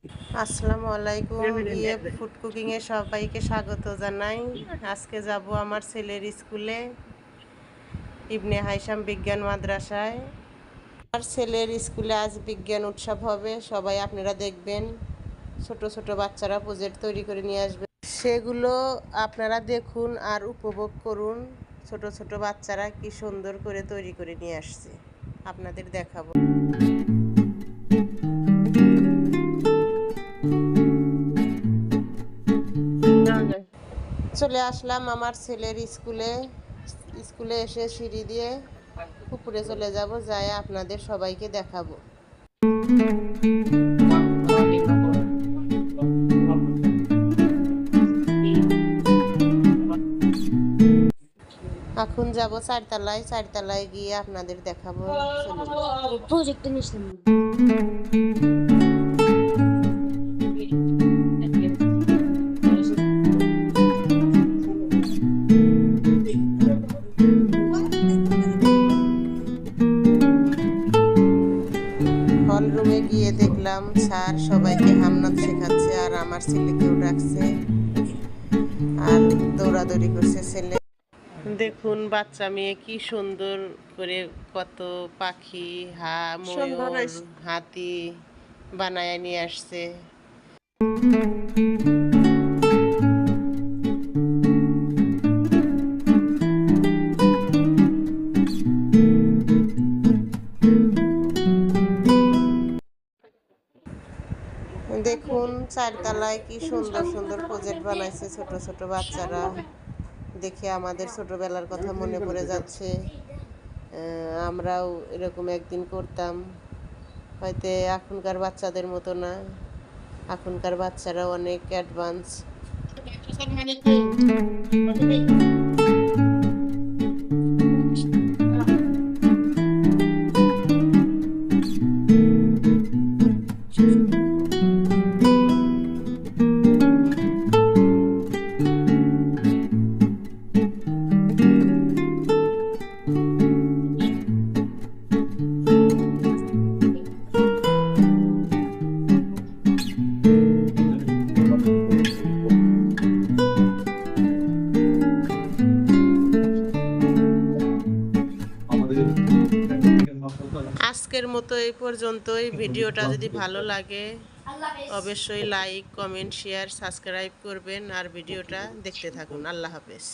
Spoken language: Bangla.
আসসালামু আলাইকুম। ইয়ে ফুড কুকিংয়ে সবাইকে স্বাগত জানাই। আজকে যাব আমার ছেলের স্কুলে, ইবনে হাইসাম বিজ্ঞান মাদ্রাসায়। আমার ছেলের স্কুলে আজ বিজ্ঞান উৎসব হবে, সবাই আপনারা দেখবেন। ছোট ছোট বাচ্চারা প্রজেক্ট তৈরি করে নিয়ে আসবে, সেগুলো আপনারা দেখুন আর উপভোগ করুন। ছোট ছোট বাচ্চারা কি সুন্দর করে তৈরি করে নিয়ে আসছে, আপনাদের দেখাবো। চলে আসলাম আমার ছেলের স্কুলে এসে সিঁড়ি দিয়ে উপরে চলে যাব, যাই আপনাদের সবাইকে দেখাবো। এখন যাব চারতলায় গিয়ে আপনাদের দেখাবো। হল রুমে গিয়ে দেখলাম স্যার সবাইকে হামনাত শেখাচ্ছে, আর আমার ছেলেকেও ডাকছে আর দৌড়াদৌড়ি করছে ছেলে। দেখুন বাচ্চা মেয়ে কি সুন্দর করে কত পাখি, ময়ূর, হাতি বানায় নিয়ে আসছে। দেখুন চারতলায় কি সুন্দর সুন্দর প্রজেক্ট বানাইছে ছোট ছোট বাচ্চারা। দেখে আমাদের ছোটবেলার কথা মনে পড়ে যাচ্ছে। আমরাও এরকম একদিন করতাম, হয়তো এখনকার বাচ্চাদের মতো না। এখনকার বাচ্চারা অনেক অ্যাডভান্স। আজকের মতো এই পর্যন্তই। ভিডিওটা যদি ভালো লাগে অবশ্যই লাইক, কমেন্ট, শেয়ার, সাবস্ক্রাইব করবেন আর ভিডিওটা দেখতে থাকুন। আল্লাহ হাফেজ।